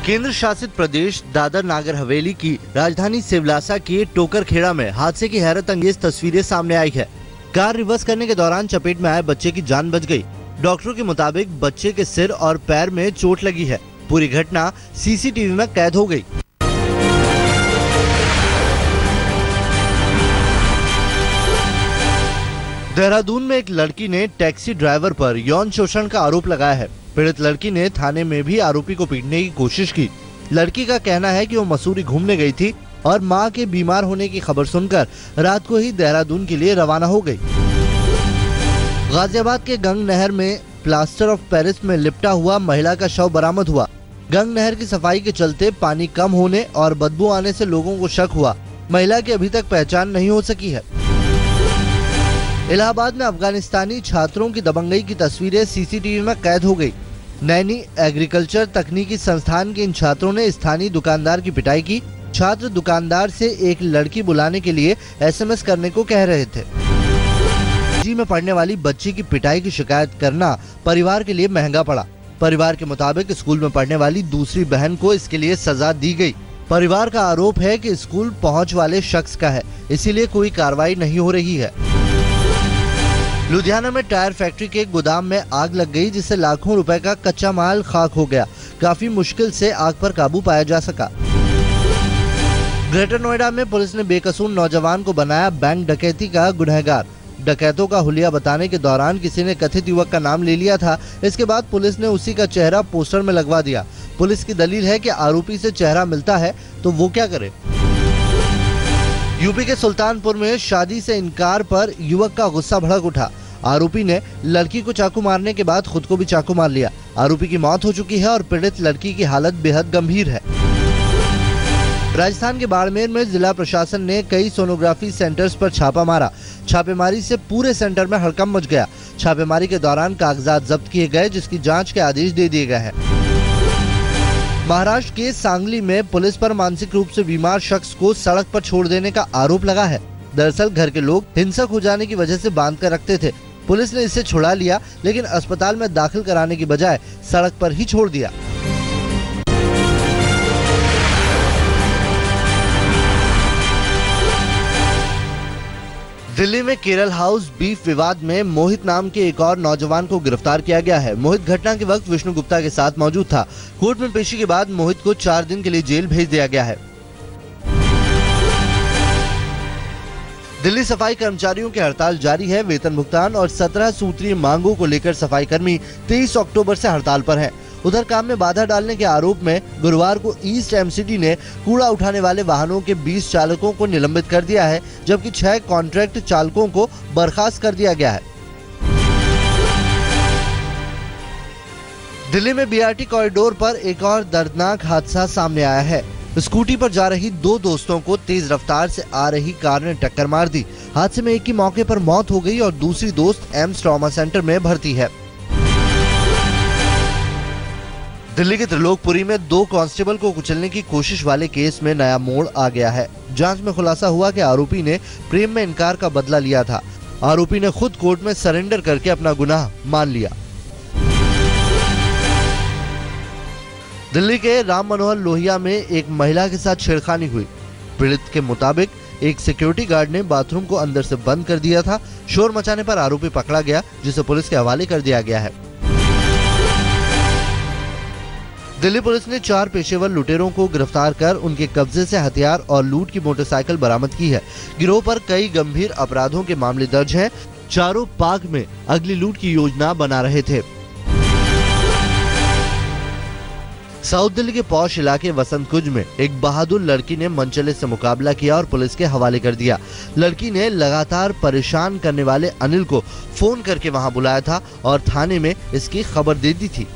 केंद्र शासित प्रदेश दादर नागर हवेली की राजधानी सिवलासा के टोकरखेड़ा में हादसे की हैरत अंगेज तस्वीरें सामने आई है। कार रिवर्स करने के दौरान चपेट में आए बच्चे की जान बच गई। डॉक्टरों के मुताबिक बच्चे के सिर और पैर में चोट लगी है। पूरी घटना सीसीटीवी में कैद हो गई। देहरादून में एक लड़की ने टैक्सी ड्राइवर पर यौन शोषण का आरोप लगाया है। पीड़ित लड़की ने थाने में भी आरोपी को पीटने की कोशिश की। लड़की का कहना है कि वो मसूरी घूमने गई थी और मां के बीमार होने की खबर सुनकर रात को ही देहरादून के लिए रवाना हो गई। गाजियाबाद के गंग नहर में प्लास्टर ऑफ पेरिस में लिपटा हुआ महिला का शव बरामद हुआ। गंग नहर की सफाई के चलते पानी कम होने और बदबू आने से लोगों को शक हुआ। महिला की अभी तक पहचान नहीं हो सकी है। इलाहाबाद में अफगानिस्तानी छात्रों की दबंगई की तस्वीरें सीसीटीवी में कैद हो गई। नैनी एग्रीकल्चर तकनीकी संस्थान के इन छात्रों ने स्थानीय दुकानदार की पिटाई की। छात्र दुकानदार से एक लड़की बुलाने के लिए एसएमएस करने को कह रहे थे। जी में पढ़ने वाली बच्ची की पिटाई की शिकायत करना परिवार के लिए महंगा पड़ा। परिवार के मुताबिक स्कूल में पढ़ने वाली दूसरी बहन को इसके लिए सजा दी गई। परिवार का आरोप है कि स्कूल पहुंच वाले शख्स का है, इसीलिए कोई कार्रवाई नहीं हो रही है। लुधियाना में टायर फैक्ट्री के गोदाम में आग लग गई, जिससे लाखों रुपए का कच्चा माल खाक हो गया। काफी मुश्किल से आग पर काबू पाया जा सका। ग्रेटर नोएडा में पुलिस ने बेकसूर नौजवान को बनाया बैंक डकैती का गुनहगार। डकैतों का हुलिया बताने के दौरान किसी ने कथित युवक का नाम ले लिया था। इसके बाद पुलिस ने उसी का चेहरा पोस्टर में लगवा दिया। पुलिस की दलील है कि आरोपी से चेहरा मिलता है तो वो क्या करे। यूपी के सुल्तानपुर में शादी से इनकार पर युवक का गुस्सा भड़क उठा। आरोपी ने लड़की को चाकू मारने के बाद खुद को भी चाकू मार लिया। आरोपी की मौत हो चुकी है और पीड़ित लड़की की हालत बेहद गंभीर है। राजस्थान के बाड़मेर में जिला प्रशासन ने कई सोनोग्राफी सेंटर्स पर छापा मारा। छापेमारी से पूरे सेंटर में हड़कंप मच गया। छापेमारी के दौरान कागजात जब्त किए गए, जिसकी जांच के आदेश दे दिए गए हैं। महाराष्ट्र के सांगली में पुलिस पर मानसिक रूप से बीमार शख्स को सड़क पर छोड़ देने का आरोप लगा है। दरअसल घर के लोग हिंसक हो जाने की वजह से बांध कर रखते थे। पुलिस ने इसे छुड़ा लिया, लेकिन अस्पताल में दाखिल कराने की बजाय सड़क पर ही छोड़ दिया। दिल्ली में केरल हाउस बीफ विवाद में मोहित नाम के एक और नौजवान को गिरफ्तार किया गया है। मोहित घटना के वक्त विष्णु गुप्ता के साथ मौजूद था। कोर्ट में पेशी के बाद मोहित को 4 दिन के लिए जेल भेज दिया गया है। दिल्ली सफाई कर्मचारियों की हड़ताल जारी है। वेतन भुगतान और 17 सूत्रीय मांगों को लेकर सफाई कर्मी 23 अक्टूबर से हड़ताल पर हैं। उधर काम में बाधा डालने के आरोप में गुरुवार को ईस्ट एमसीडी ने कूड़ा उठाने वाले वाहनों के 20 चालकों को निलंबित कर दिया है, जबकि 6 कॉन्ट्रैक्ट चालकों को बर्खास्त कर दिया गया है। दिल्ली में बीआरटी कॉरिडोर पर एक और दर्दनाक हादसा सामने आया है। स्कूटी पर जा रही 2 दोस्तों को तेज रफ्तार से आ रही कार ने टक्कर मार दी। हादसे में एक की मौके पर मौत हो गई और दूसरी दोस्त एम्स ट्रॉमा सेंटर में भर्ती है। दिल्ली के त्रिलोकपुरी में 2 कांस्टेबल को कुचलने की कोशिश वाले केस में नया मोड़ आ गया है। जांच में खुलासा हुआ कि आरोपी ने प्रेम में इनकार का बदला लिया था। आरोपी ने खुद कोर्ट में सरेंडर करके अपना गुनाह मान लिया। दिल्ली के राम मनोहर लोहिया में एक महिला के साथ छेड़खानी हुई। पीड़ित के मुताबिक एक सिक्योरिटी गार्ड ने बाथरूम को अंदर से बंद कर दिया था। शोर मचाने पर आरोपी पकड़ा गया, जिसे पुलिस के हवाले कर दिया गया है। दिल्ली पुलिस ने 4 पेशेवर लुटेरों को गिरफ्तार कर उनके कब्जे से हथियार और लूट की मोटरसाइकिल बरामद की है। गिरोह पर कई गंभीर अपराधों के मामले दर्ज हैं। चारों पाक में अगली लूट की योजना बना रहे थे। साउथ दिल्ली के पौष इलाके वसंत कुंज में एक बहादुर लड़की ने मनचले से मुकाबला किया और पुलिस के हवाले कर दिया। लड़की ने लगातार परेशान करने वाले अनिल को फोन करके वहां बुलाया था और थाने में इसकी खबर दे दी थी।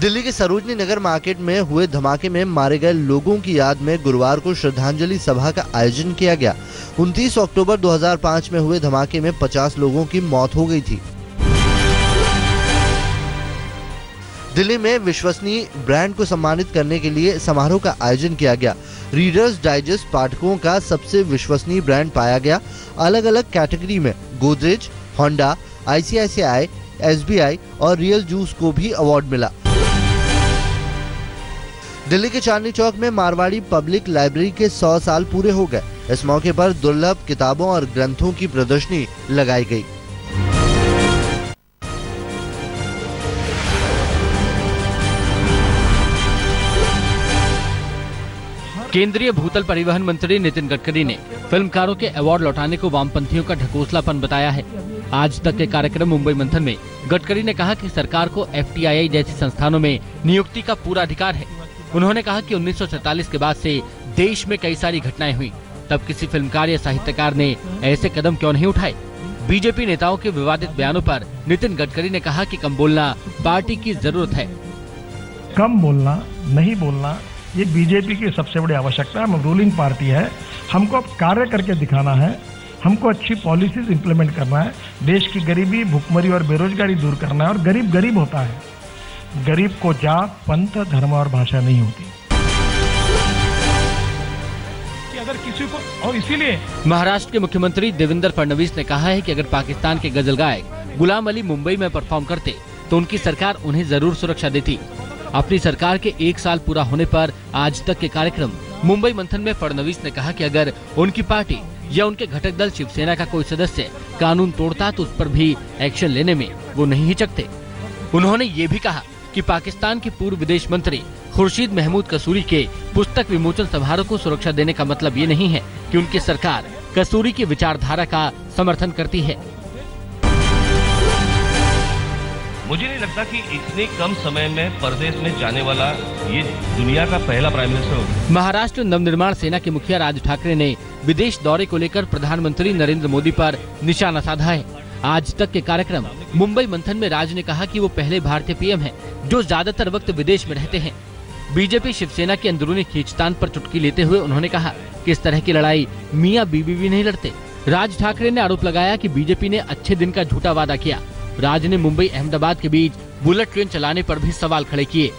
दिल्ली के सरोजनी नगर मार्केट में हुए धमाके में मारे गए लोगों की याद में गुरुवार को श्रद्धांजलि सभा का आयोजन किया गया। 29 अक्टूबर 2005 में हुए धमाके में 50 लोगों की मौत हो गई थी। दिल्ली में विश्वसनीय ब्रांड को सम्मानित करने के लिए समारोह का आयोजन किया गया। रीडर्स डाइजेस्ट पाठकों का सबसे विश्वसनीय ब्रांड पाया गया। अलग अलग कैटेगरी में गोदरेज, होंडा, ICICI, SBI और रियल जूस को भी अवार्ड मिला। दिल्ली के चांदनी चौक में मारवाड़ी पब्लिक लाइब्रेरी के 100 साल पूरे हो गए। इस मौके पर दुर्लभ किताबों और ग्रंथों की प्रदर्शनी लगाई गई। केंद्रीय भूतल परिवहन मंत्री नितिन गडकरी ने फिल्मकारों के अवार्ड लौटाने को वामपंथियों का ढकोसलापन बताया है। आज तक के कार्यक्रम मुंबई मंथन में गडकरी ने कहा कि सरकार को FTII जैसी संस्थानों में नियुक्ति का पूरा अधिकार है। उन्होंने कहा कि 1947 के बाद से देश में कई सारी घटनाएं हुई, तब किसी फिल्मकार या साहित्यकार ने ऐसे कदम क्यों नहीं उठाए। बीजेपी नेताओं के विवादित बयानों पर नितिन गडकरी ने कहा कि कम बोलना पार्टी की जरूरत है। कम बोलना, नहीं बोलना, ये बीजेपी की सबसे बड़ी आवश्यकता है। हम रूलिंग पार्टी है, हमको अब कार्य करके दिखाना है, हमको अच्छी पॉलिसीज इंप्लीमेंट करना है, देश की गरीबी, भुखमरी और बेरोजगारी दूर करना है। और गरीब गरीब होता है, गरीब को जात, पंथ, धर्म और भाषा नहीं होती कि अगर किसी को। और इसीलिए महाराष्ट्र के मुख्यमंत्री देवेंद्र फडणवीस ने कहा है कि अगर पाकिस्तान के गजल गायक गुलाम अली मुंबई में परफॉर्म करते तो उनकी सरकार उन्हें जरूर सुरक्षा देती। अपनी सरकार के 1 साल पूरा होने पर आज तक के कार्यक्रम मुंबई मंथन में फडणवीस ने कहा कि अगर उनकी पार्टी या उनके घटक दल शिवसेना का कोई सदस्य कानून तोड़ता तो उस पर भी एक्शन लेने में वो नहीं हिचकते। उन्होंने ये भी कहा कि पाकिस्तान के पूर्व विदेश मंत्री खुर्शीद महमूद कसूरी के पुस्तक विमोचन समारोह को सुरक्षा देने का मतलब ये नहीं है कि उनकी सरकार कसूरी की विचारधारा का समर्थन करती है। मुझे नहीं लगता कि इतने कम समय में परदेश में जाने वाला ये दुनिया का पहला प्राइम मिनिस्टर होगा। महाराष्ट्र नवनिर्माण सेना के मुखिया राज ठाकरे ने विदेश दौरे को लेकर प्रधानमंत्री नरेंद्र मोदी पर निशाना साधा है। आज तक के कार्यक्रम मुंबई मंथन में राज ने कहा कि वो पहले भारतीय PM हैं जो ज्यादातर वक्त विदेश में रहते हैं। बीजेपी शिवसेना की अंदरूनी खींचतान पर चुटकी लेते हुए उन्होंने कहा कि इस तरह की लड़ाई मियां बीबी भी नहीं लड़ते। राज ठाकरे ने आरोप लगाया कि बीजेपी ने अच्छे दिन का झूठा वादा किया। राज ने मुंबई अहमदाबाद के बीच बुलेट ट्रेन चलाने पर भी सवाल खड़े किए।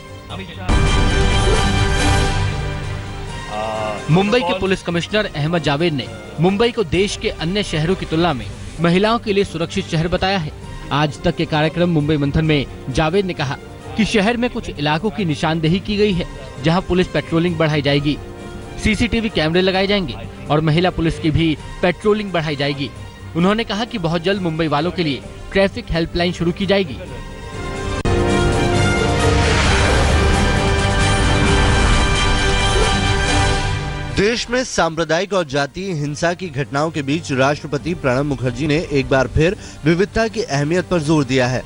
मुंबई के पुलिस कमिश्नर अहमद जावेद ने मुंबई को देश के अन्य शहरों की तुलना में महिलाओं के लिए सुरक्षित शहर बताया है। आज तक के कार्यक्रम मुंबई मंथन में जावेद ने कहा कि शहर में कुछ इलाकों की निशानदेही की गई है जहां पुलिस पेट्रोलिंग बढ़ाई जाएगी, CCTV कैमरे लगाए जाएंगे और महिला पुलिस की भी पेट्रोलिंग बढ़ाई जाएगी। उन्होंने कहा कि बहुत जल्द मुंबई वालों के लिए ट्रैफिक हेल्पलाइन शुरू की जाएगी। देश में सांप्रदायिक और जातीय हिंसा की घटनाओं के बीच राष्ट्रपति प्रणब मुखर्जी ने एक बार फिर विविधता की अहमियत पर जोर दिया है।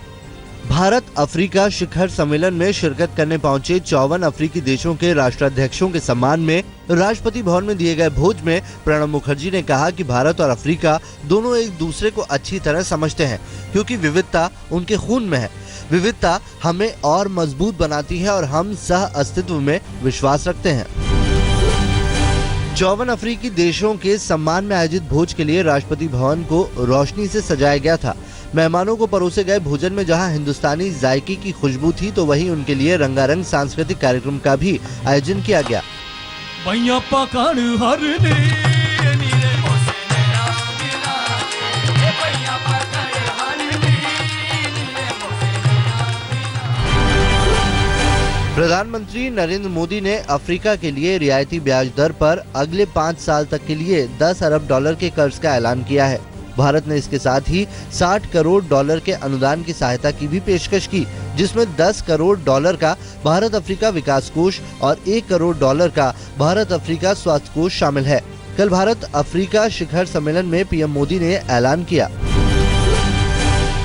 भारत अफ्रीका शिखर सम्मेलन में शिरकत करने पहुंचे 54 अफ्रीकी देशों के राष्ट्राध्यक्षों के सम्मान में राष्ट्रपति भवन में दिए गए भोज में प्रणब मुखर्जी ने कहा कि भारत और अफ्रीका दोनों एक दूसरे को अच्छी तरह समझते हैं क्योंकि विविधता उनके खून में है। विविधता हमें और मजबूत बनाती है और हम सह अस्तित्व में विश्वास रखते हैं। 54 अफ्रीकी देशों के सम्मान में आयोजित भोज के लिए राष्ट्रपति भवन को रोशनी से सजाया गया था। मेहमानों को परोसे गए भोजन में जहां हिंदुस्तानी जायके की खुशबू थी तो वहीं उनके लिए रंगारंग सांस्कृतिक कार्यक्रम का भी आयोजन किया गया। प्रधानमंत्री नरेंद्र मोदी ने अफ्रीका के लिए रियायती ब्याज दर पर अगले 5 साल तक के लिए $10 अरब के कर्ज का ऐलान किया है। भारत ने इसके साथ ही $60 करोड़ के अनुदान की सहायता की भी पेशकश की, जिसमें $10 करोड़ का भारत अफ्रीका विकास कोष और $1 करोड़ का भारत अफ्रीका स्वास्थ्य कोष शामिल है। कल भारत अफ्रीका शिखर सम्मेलन में PM मोदी ने ऐलान किया।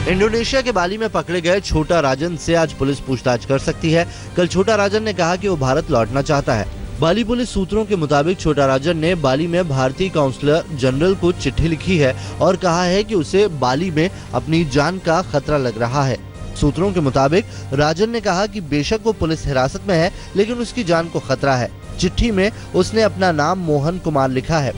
इंडोनेशिया के बाली में पकड़े गए छोटा राजन से आज पुलिस पूछताछ कर सकती है। कल छोटा राजन ने कहा कि वो भारत लौटना चाहता है। बाली पुलिस सूत्रों के मुताबिक छोटा राजन ने बाली में भारतीय काउंसलर जनरल को चिट्ठी लिखी है और कहा है कि उसे बाली में अपनी जान का खतरा लग रहा है। सूत्रों के मुताबिक राजन ने कहा कि बेशक वो पुलिस हिरासत में है लेकिन उसकी जान को खतरा है। चिट्ठी में उसने अपना नाम मोहन कुमार लिखा है।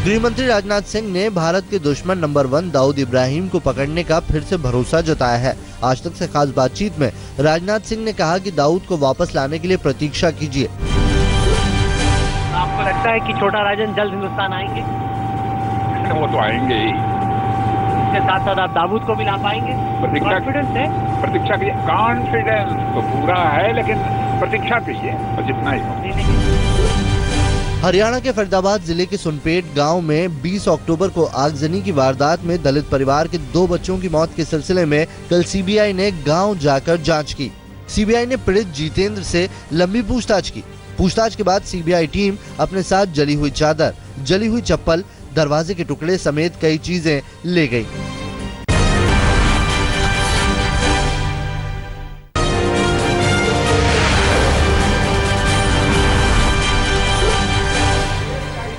गृह मंत्री राजनाथ सिंह ने भारत के दुश्मन नंबर 1 दाऊद इब्राहिम को पकड़ने का फिर से भरोसा जताया है। आज तक से खास बातचीत में राजनाथ सिंह ने कहा कि दाऊद को वापस लाने के लिए प्रतीक्षा कीजिए। आपको लगता है कि छोटा राजन जल्द हिंदुस्तान आएंगे? वो तो आएंगे ही। इसके साथ साथ आप दाऊद को भी ला पाएंगे? प्रतीक्षा की कॉन्फिडेंस तो पूरा है, लेकिन प्रतीक्षा कीजिए, बस इतना ही। हरियाणा के फरीदाबाद जिले के सुनपेट गांव में 20 अक्टूबर को आगजनी की वारदात में दलित परिवार के 2 बच्चों की मौत के सिलसिले में कल सीबीआई ने गांव जाकर जांच की। सीबीआई ने पीड़ित जितेंद्र से लंबी पूछताछ की। पूछताछ के बाद सीबीआई टीम अपने साथ जली हुई चादर, जली हुई चप्पल, दरवाजे के टुकड़े समेत कई चीजें ले गई।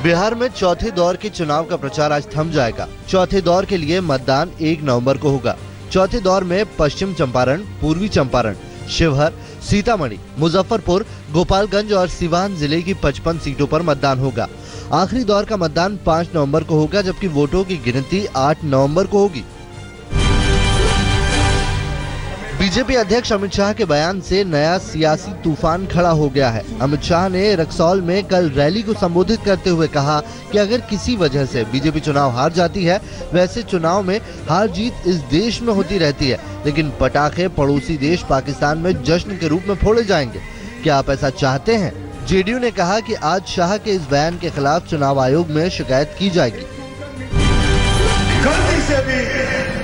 बिहार में चौथे दौर के चुनाव का प्रचार आज थम जाएगा। चौथे दौर के लिए मतदान 1 नवंबर को होगा। चौथे दौर में पश्चिम चंपारण, पूर्वी चंपारण, शिवहर, सीतामढ़ी, मुजफ्फरपुर, गोपालगंज और सिवान जिले की 55 सीटों पर मतदान होगा। आखिरी दौर का मतदान 5 नवंबर को होगा, जबकि वोटों की गिनती 8 नवंबर को होगी। बीजेपी अध्यक्ष अमित शाह के बयान से नया सियासी तूफान खड़ा हो गया है। अमित शाह ने रक्सौल में कल रैली को संबोधित करते हुए कहा कि अगर किसी वजह से बीजेपी चुनाव हार जाती है, वैसे चुनाव में हार जीत इस देश में होती रहती है, लेकिन पटाखे पड़ोसी देश पाकिस्तान में जश्न के रूप में फोड़े जाएंगे। क्या आप ऐसा चाहते हैं? जेडीयू ने कहा कि आज शाह के इस बयान के खिलाफ चुनाव आयोग में शिकायत की जाएगी। गलती से भी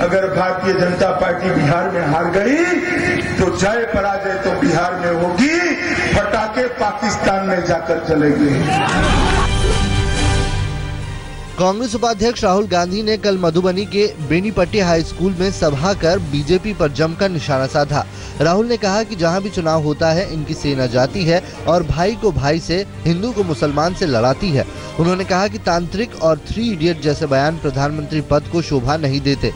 अगर भारतीय जनता पार्टी बिहार में हार गई तो जय पराजय तो बिहार में होगी, पटाखे पाकिस्तान में जाकर चलेंगे। कांग्रेस उपाध्यक्ष राहुल गांधी ने कल मधुबनी के बेनीपट्टी हाई स्कूल में सभा कर बीजेपी पर जमकर निशाना साधा। राहुल ने कहा कि जहां भी चुनाव होता है, इनकी सेना जाती है और भाई को भाई से, हिंदू को मुसलमान से लड़ाती है। उन्होंने कहा कि तांत्रिक और 3 इडियट जैसे बयान प्रधानमंत्री पद को शोभा नहीं देते।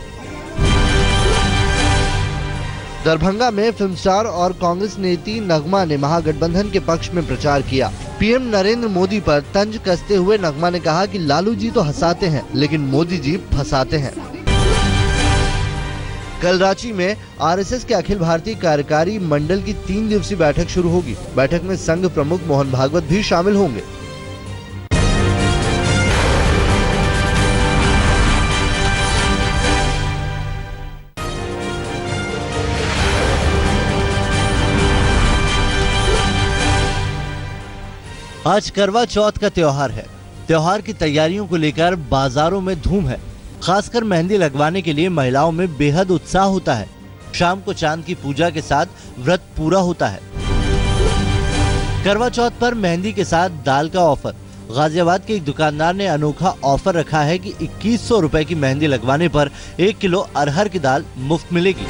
दरभंगा में फिल्म स्टार और कांग्रेस नेत्री नगमा ने महागठबंधन के पक्ष में प्रचार किया। पीएम नरेंद्र मोदी पर तंज कसते हुए नगमा ने कहा कि लालू जी तो हंसाते हैं, लेकिन मोदी जी फंसाते हैं। कल रांची में आरएसएस के अखिल भारतीय कार्यकारी मंडल की 3 दिवसीय बैठक शुरू होगी। बैठक में संघ प्रमुख मोहन भागवत भी शामिल होंगे। आज करवा चौथ का त्योहार है। त्योहार की तैयारियों को लेकर बाजारों में धूम है। खासकर मेहंदी लगवाने के लिए महिलाओं में बेहद उत्साह होता है। शाम को चांद की पूजा के साथ व्रत पूरा होता है। करवा चौथ पर मेहंदी के साथ दाल का ऑफर। गाजियाबाद के एक दुकानदार ने अनोखा ऑफर रखा है कि 2100 रुपए की मेहंदी लगवाने पर 1 किलो अरहर की दाल मुफ्त मिलेगी।